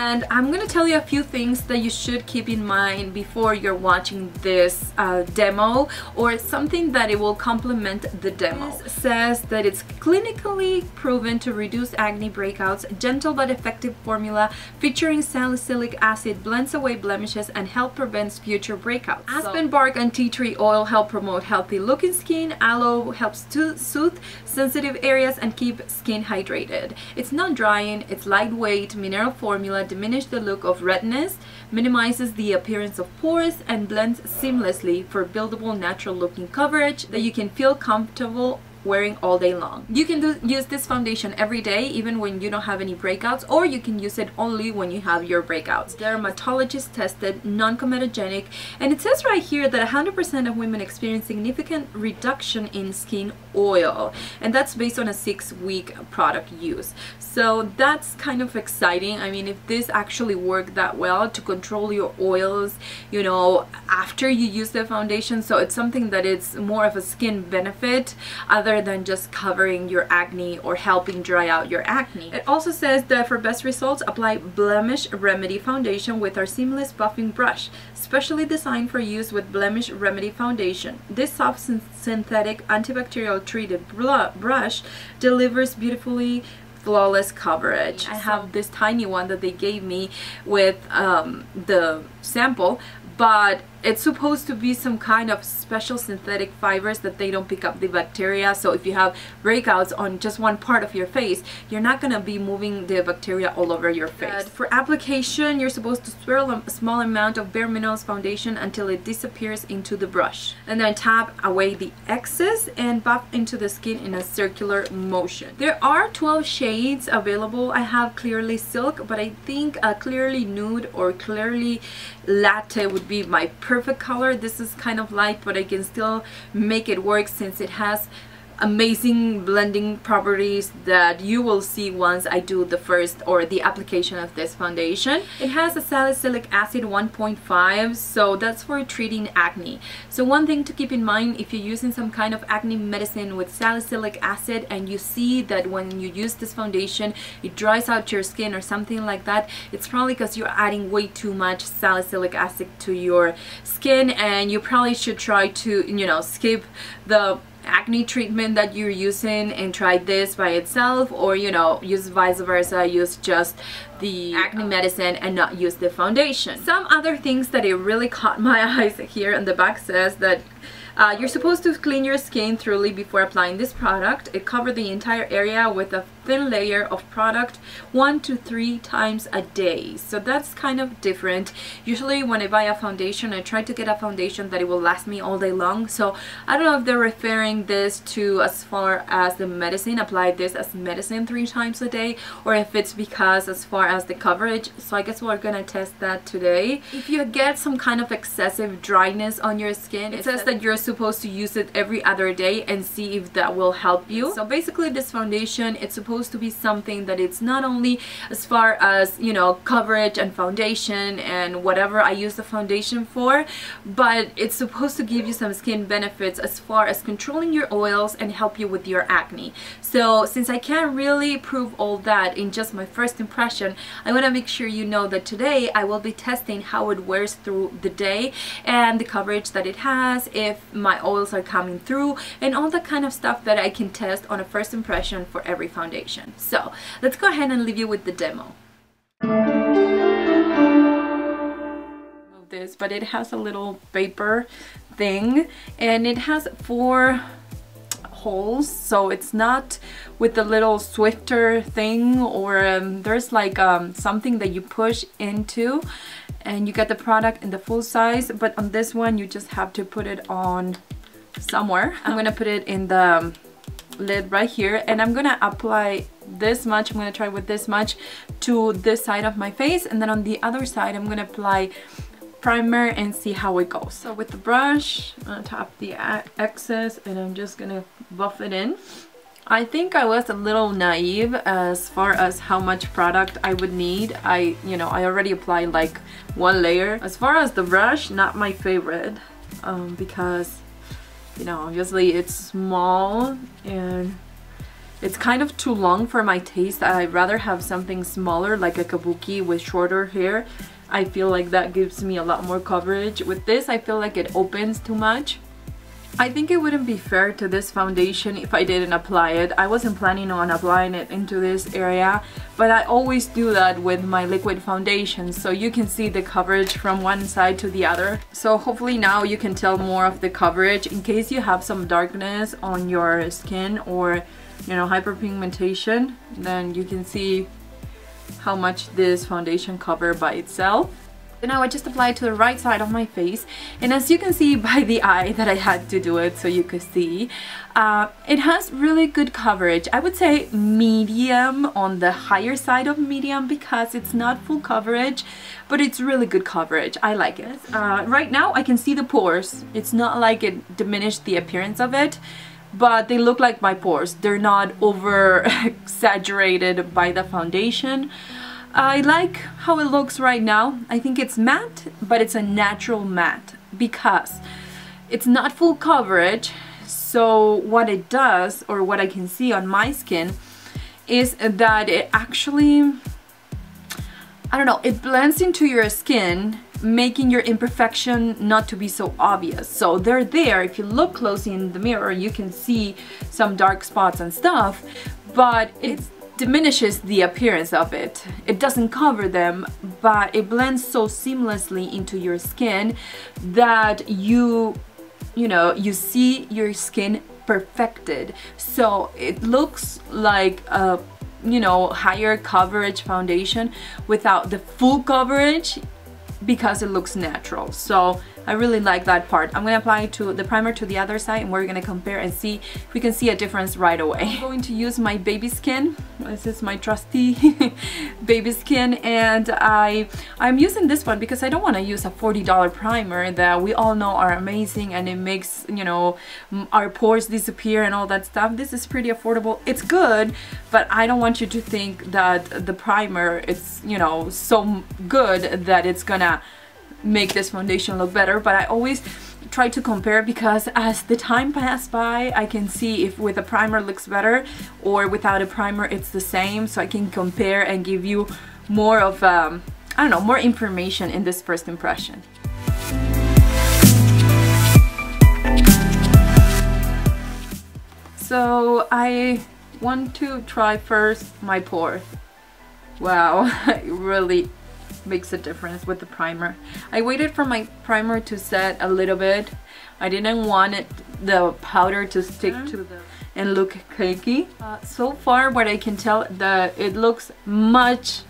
And I'm gonna tell you a few things that you should keep in mind before you're watching this demo, or something that it will complement the demo. This says that it's clinically proven to reduce acne breakouts, gentle but effective formula featuring salicylic acid blends away blemishes and help prevent future breakouts. Aspen bark and tea tree oil help promote healthy looking skin. Aloe helps to soothe sensitive areas and keep skin hydrated. It's not drying, it's lightweight, mineral formula, diminish the look of redness, minimizes the appearance of pores, and blends seamlessly for buildable natural looking coverage that you can feel comfortable wearing all day long. You can use this foundation every day, even when you don't have any breakouts, or you can use it only when you have your breakouts. Dermatologist tested, non-comedogenic, and it says right here that 100% of women experience significant reduction in skin oil, and that's based on a 6-week product use. So that's kind of exciting. I mean, if this actually worked that well to control your oils, you know, after you use the foundation, so it's something that it's more of a skin benefit other than just covering your acne or helping dry out your acne. It also says that for best results, apply Blemish Remedy foundation with our seamless buffing brush, specially designed for use with Blemish Remedy foundation. This soft synthetic antibacterial treated brush delivers beautifully flawless coverage. I have this tiny one that they gave me with the sample, but it's supposed to be some kind of special synthetic fibers that they don't pick up the bacteria. So if you have breakouts on just one part of your face, you're not gonna be moving the bacteria all over your face. For application, you're supposed to swirl a small amount of bareMinerals foundation until it disappears into the brush, and then tap away the excess and buff into the skin in a circular motion. There are 12 shades available. I have Clearly Silk, but I think a Clearly Nude or Clearly Latte would be my perfect color. This is kind of light, but I can still make it work since it has amazing blending properties that you will see once I do the first or the application of this foundation. It has a salicylic acid 1.5, so that's for treating acne. So one thing to keep in mind, if you're using some kind of acne medicine with salicylic acid and you see that when you use this foundation it dries out your skin or something like that, it's probably because you're adding way too much salicylic acid to your skin, and you probably should try to, you know, skip the acne treatment that you're using and try this by itself, or, you know, use vice versa, use just the acne medicine and not use the foundation. Some other things that it really caught my eyes here on the back says that you're supposed to clean your skin thoroughly before applying this product. It covers the entire area with a thin layer of product 1 to 3 times a day. So that's kind of different. Usually when I buy a foundation, I try to get a foundation that it will last me all day long. So I don't know if they're referring this to as far as the medicine, apply this as medicine 3 times a day, or if it's because as far as the coverage. So I guess we're gonna test that today. If you get some kind of excessive dryness on your skin, it says that you're supposed to use it every other day and see if that will help you. So basically this foundation, it's supposed to be something that it's not only as far as, you know, coverage and foundation and whatever I use the foundation for, but it's supposed to give you some skin benefits as far as controlling your oils and help you with your acne. So since I can't really prove all that in just my first impression, I want to make sure you know that today I will be testing how it wears through the day and the coverage that it has, if my oils are coming through, and all that kind of stuff that I can test on a first impression for every foundation. So let's go ahead and leave you with the demo. This, but it has a little paper thing and it has 4 holes, so it's not with the little swifter thing, or there's like something that you push into and you get the product in the full size, but on this one you just have to put it on somewhere. I'm gonna put it in the lid right here, and I'm gonna apply this much. I'm gonna try with this much to this side of my face, and then on the other side I'm gonna apply primer and see how it goes. So with the brush, I'm gonna tap the excess and I'm just gonna buff it in. I think I was a little naive as far as how much product I would need. I already applied like 1 layer. As far as the brush, not my favorite, because, you know, obviously it's small and It's kind of too long for my taste. I'd rather have something smaller, like a kabuki with shorter hair. I feel like that gives me a lot more coverage. With this, I feel like it opens too much. I think it wouldn't be fair to this foundation if I didn't apply it. I wasn't planning on applying it into this area, but I always do that with my liquid foundation, so you can see the coverage from one side to the other. So hopefully now you can tell more of the coverage in case you have some darkness on your skin or, you know, hyperpigmentation. Then you can see how much this foundation covers by itself. So now I just apply it to the right side of my face, and as you can see by the eye that I had to do it so you could see, it has really good coverage. I would say medium, on the higher side of medium, because it's not full coverage, but it's really good coverage. I like it. Right now I can see the pores. It's not like it diminished the appearance of it, but they look like my pores. They're not over exaggerated by the foundation. I like how it looks right now. I think it's matte, but it's a natural matte because it's not full coverage. So what it does, or what I can see on my skin, is that it actually, I don't know, it blends into your skin, making your imperfection not to be so obvious. So they're there. If you look closely in the mirror, you can see some dark spots and stuff, but it diminishes the appearance of it. It doesn't cover them, but it blends so seamlessly into your skin that you see your skin perfected. So it looks like a, you know, higher coverage foundation without the full coverage, because it looks natural. So I really like that part. I'm gonna apply the primer to the other side, and we're gonna compare and see if we can see a difference right away. I'm going to use my baby skin. This is my trusty baby skin, and I'm using this one because I don't want to use a $40 primer that we all know are amazing and it makes, you know, our pores disappear and all that stuff. This is pretty affordable. It's good, but I don't want you to think that the primer is, you know, so good that it's gonna make this foundation look better. But I always try to compare, because as the time passes by I can see if with a primer looks better or without a primer it's the same, so I can compare and give you more of I don't know, more information in this first impression. So I want to try first my pores. Wow, it really makes a difference with the primer. I waited for my primer to set a little bit. I didn't want the powder to stick to the and look cakey. So far what I can tell, that it looks much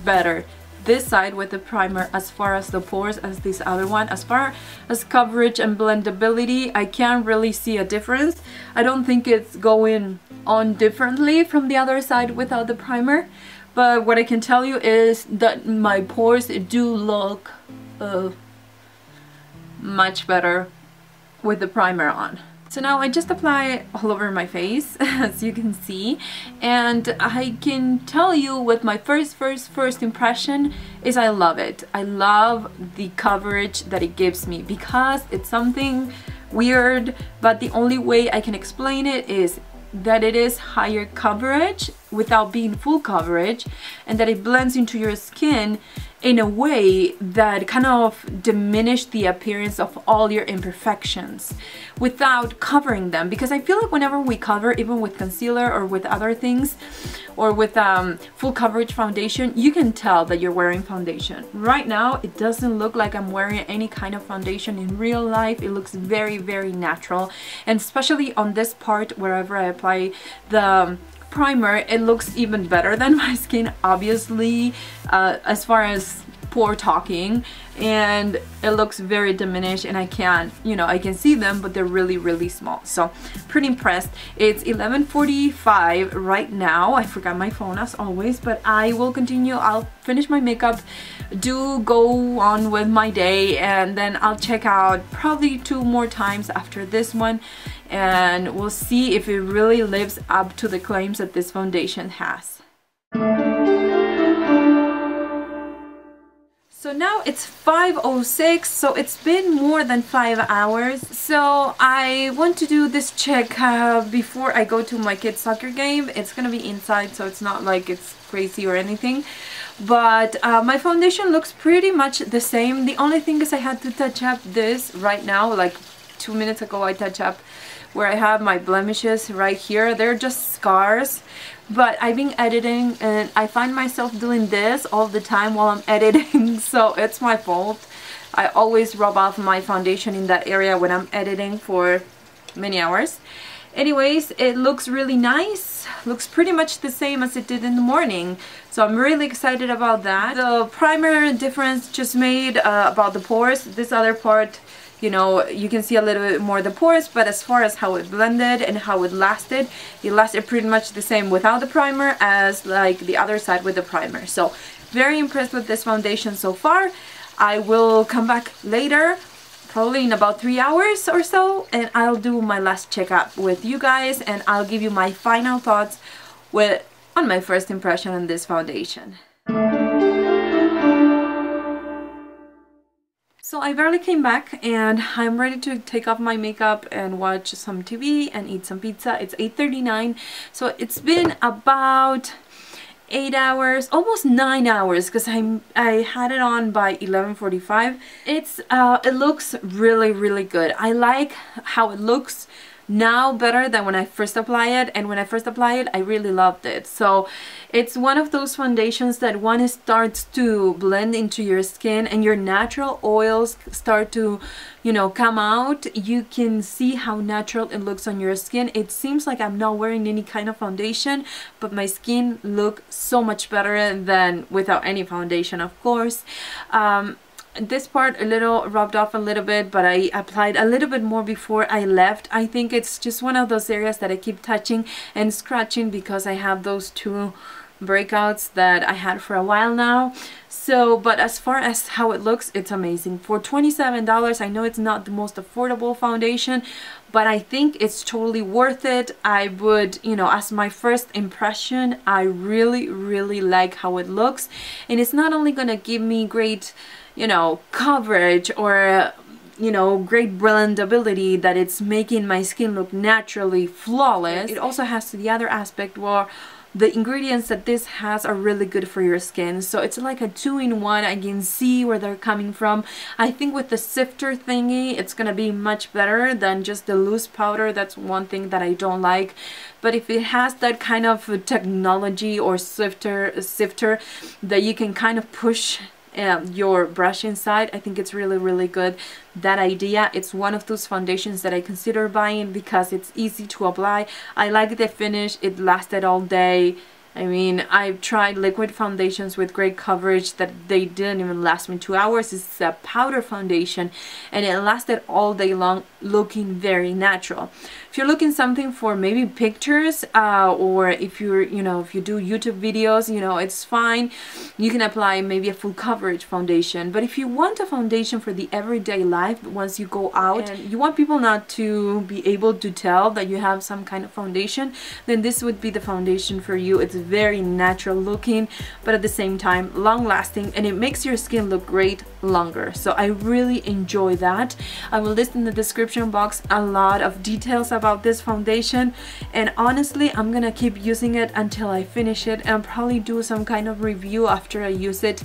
better this side with the primer as far as the pores as this other one. As far as coverage and blendability, I can't really see a difference. I don't think it's going on differently from the other side without the primer. But what I can tell you is that my pores do look much better with the primer on. So now I just apply it all over my face, as you can see, and I can tell you with my first impression is I love it. I love the coverage that it gives me, because it's something weird, but the only way I can explain it is that it is higher coverage without being full coverage, and that it blends into your skin in a way that kind of diminish the appearance of all your imperfections without covering them. Because I feel like whenever we cover, even with concealer or with other things, or with full coverage foundation, you can tell that you're wearing foundation. Right now it doesn't look like I'm wearing any kind of foundation in real life. It looks very natural, and especially on this part wherever I apply the primer, it looks even better than my skin, obviously, as far as pore talking, and it looks very diminished, and I can't, you know, I can see them, but they're really small. So pretty impressed. It's 11:45 right now. I forgot my phone as always, but I will continue. I'll finish my makeup, go on with my day, and then I'll check out probably 2 more times after this one, and we'll see if it really lives up to the claims that this foundation has. So now it's 5:06, so it's been more than 5 hours. So I want to do this check before I go to my kids' soccer game. It's gonna be inside, so it's not like it's crazy or anything. But my foundation looks pretty much the same. The only thing is I had to touch up this right now, like 2 minutes ago I touched up where I have my blemishes right here. They're just scars. But I've been editing and I find myself doing this all the time while I'm editing, so it's my fault. I always rub off my foundation in that area when I'm editing for many hours. Anyways, it looks really nice. Looks pretty much the same as it did in the morning. So I'm really excited about that. The primer difference just made about the pores. This other part, you know, you can see a little bit more the pores, but as far as how it blended and how it lasted pretty much the same without the primer as like the other side with the primer. So very impressed with this foundation so far. I will come back later, probably in about 3 hours or so, and I'll do my last checkup with you guys, and I'll give you my final thoughts on my first impression on this foundation. So I barely came back and I'm ready to take off my makeup and watch some TV and eat some pizza. It's 8:39, so it's been about 8 hours, almost 9 hours, because I had it on by 11:45. It looks really good. I like how it looks now better than when I first applied it, and when I first applied it I really loved it. So it's one of those foundations that when it starts to blend into your skin and your natural oils start to, you know, come out, you can see how natural it looks on your skin. It seems like I'm not wearing any kind of foundation, but my skin looks so much better than without any foundation, of course. This part a little rubbed off a little bit, but I applied a little bit more before I left. I think it's just one of those areas that I keep touching and scratching because I have those 2 breakouts that I had for a while now. So, but as far as how it looks, it's amazing. For $27, I know it's not the most affordable foundation, but I think it's totally worth it. I would, you know, as my first impression, I really like how it looks. And it's not only gonna give me great, you know, coverage or, you know, great blendability, that it's making my skin look naturally flawless. It also has the other aspect where the ingredients that this has are really good for your skin. So it's like a 2-in-1. I can see where they're coming from. I think with the sifter thingy, it's gonna be much better than just the loose powder. That's one thing that I don't like. But if it has that kind of technology or sifter that you can kind of push your brush inside, I think it's really good. That idea, it's one of those foundations that I consider buying because it's easy to apply. I like the finish. It lasted all day. I mean, I've tried liquid foundations with great coverage that they didn't even last me 2 hours. It's a powder foundation and it lasted all day long, looking very natural. If you're looking something for maybe pictures or if you're, you know, if you do YouTube videos, you know, it's fine. You can apply maybe a full coverage foundation. But if you want a foundation for the everyday life, once you go out and you want people not to be able to tell that you have some kind of foundation, then this would be the foundation for you. It's very natural looking, but at the same time long lasting, and it makes your skin look great longer. So I really enjoy that. I will list in the description box a lot of details about this foundation, and honestly I'm gonna keep using it until I finish it and probably do some kind of review after I use it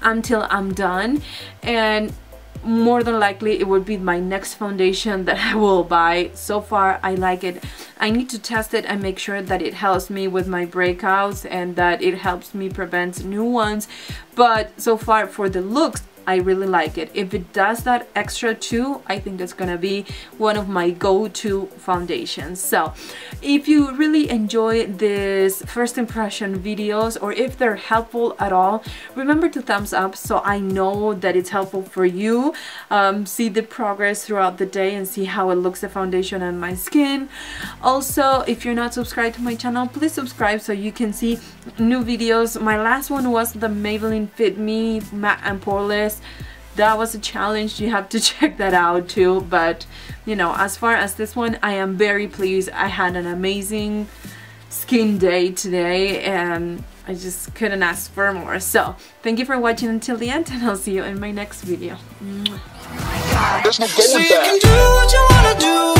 until I'm done. And more than likely it would be my next foundation that I will buy. So far I like it. I need to test it and make sure that it helps me with my breakouts and that it helps me prevent new ones, but so far for the looks I really like it. If it does that extra too, I think that's gonna be one of my go-to foundations. So if you really enjoy this first impression videos, or if they're helpful at all, remember to thumbs up so I know that it's helpful for you. See the progress throughout the day and see how it looks, the foundation on my skin. Also, if you're not subscribed to my channel, please subscribe so you can see new videos. My last one was the Maybelline Fit Me Matte and Poreless. That was a challenge. You have to check that out too. But you know, as far as this one, I am very pleased. I had an amazing skin day today, and I just couldn't ask for more. So thank you for watching until the end, and I'll see you in my next video. There's no going back.